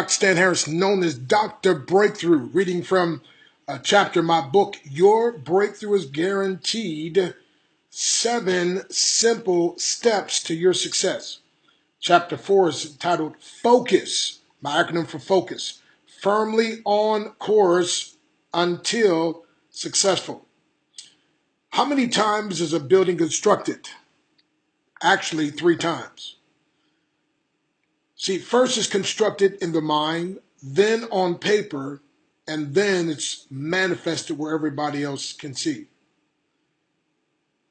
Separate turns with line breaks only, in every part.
Dr. Stan Harris, known as Dr. Breakthrough, reading from a chapter in my book, Your Breakthrough is Guaranteed, 7 Simple Steps to Your Success. Chapter 4 is titled Focus, my acronym for focus, firmly on course until successful. How many times is a building constructed? Actually, 3 times. See, first it's constructed in the mind, then on paper, and then it's manifested where everybody else can see.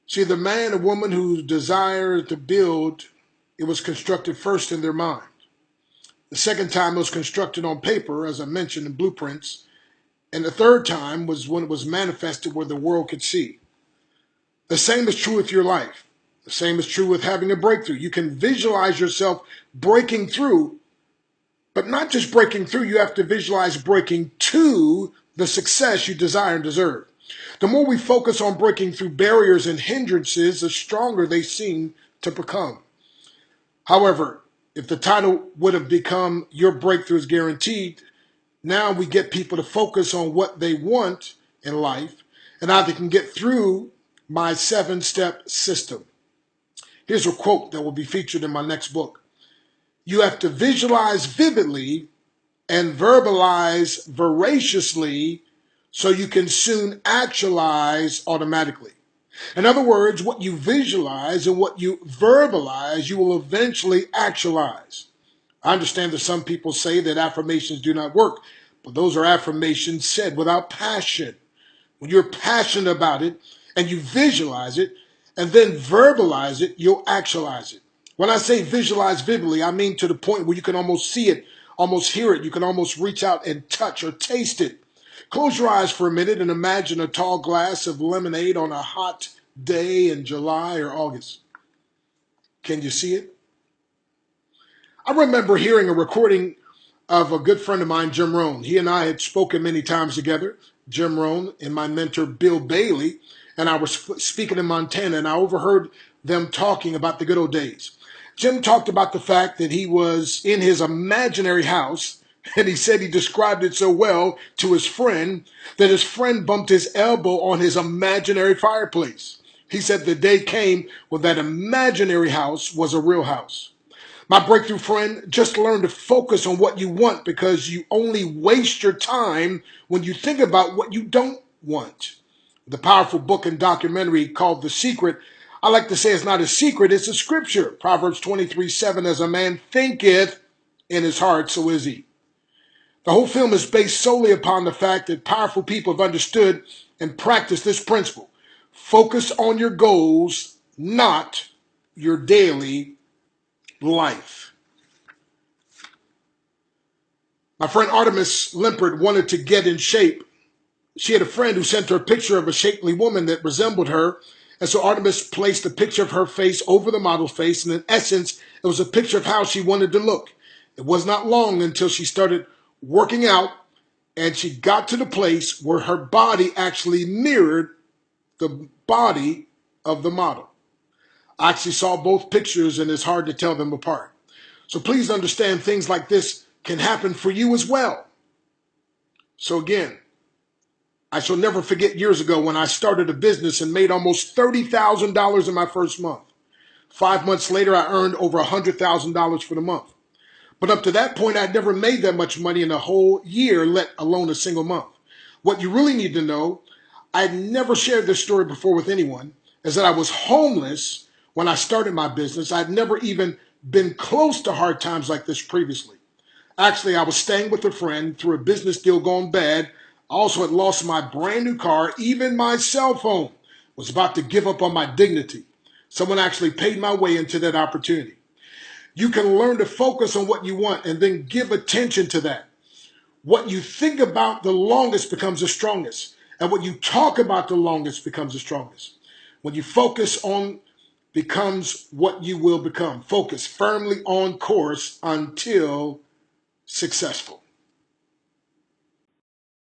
See, the man or woman who desired to build, it was constructed first in their mind. The second time it was constructed on paper, as I mentioned, in blueprints. And the third time was when it was manifested where the world could see. The same is true with your life. The same is true with having a breakthrough. You can visualize yourself breaking through, but not just breaking through, you have to visualize breaking to the success you desire and deserve. The more we focus on breaking through barriers and hindrances, the stronger they seem to become. However, if the title would have become Your Breakthrough is Guaranteed, now we get people to focus on what they want in life and how they can get through my 7-step system. Here's a quote that will be featured in my next book. You have to visualize vividly and verbalize voraciously so you can soon actualize automatically. In other words, what you visualize and what you verbalize, you will eventually actualize. I understand that some people say that affirmations do not work, but those are affirmations said without passion. When you're passionate about it and you visualize it and then verbalize it, you'll actualize it. When I say visualize vividly, I mean to the point where you can almost see it, almost hear it. You can almost reach out and touch or taste it. Close your eyes for a minute and imagine a tall glass of lemonade on a hot day in July or August. Can you see it? I remember hearing a recording of a good friend of mine, Jim Rohn. He and I had spoken many times together, Jim Rohn and my mentor, Bill Bailey, and I was speaking in Montana, and I overheard them talking about the good old days. Jim talked about the fact that he was in his imaginary house, and he said he described it so well to his friend that his friend bumped his elbow on his imaginary fireplace. He said the day came when that imaginary house was a real house. My breakthrough friend, just learn to focus on what you want because you only waste your time when you think about what you don't want. The powerful book and documentary called The Secret, I like to say it's not a secret, it's a scripture. Proverbs 23:7, as a man thinketh in his heart, so is he. The whole film is based solely upon the fact that powerful people have understood and practiced this principle. Focus on your goals, not your daily life. My friend Artemis Limpert wanted to get in shape. She had a friend who sent her a picture of a shapely woman that resembled her. And so Artemis placed a picture of her face over the model's face. And in essence, it was a picture of how she wanted to look. It was not long until she started working out and she got to the place where her body actually mirrored the body of the model. I actually saw both pictures and it's hard to tell them apart. So please understand things like this can happen for you as well. So again, I shall never forget years ago when I started a business and made almost $30,000 in my first month. 5 months later, I earned over $100,000 for the month. But up to that point, I'd never made that much money in a whole year, let alone a single month. What you really need to know, I'd never shared this story before with anyone, is that I was homeless when I started my business. I'd never even been close to hard times like this previously. Actually, I was staying with a friend through a business deal gone bad. I also had lost my brand new car, even my cell phone. Was about to give up on my dignity. Someone actually paid my way into that opportunity. You can learn to focus on what you want and then give attention to that. What you think about the longest becomes the strongest. And what you talk about the longest becomes the strongest. When you focus on becomes what you will become. Focus firmly on course until successful.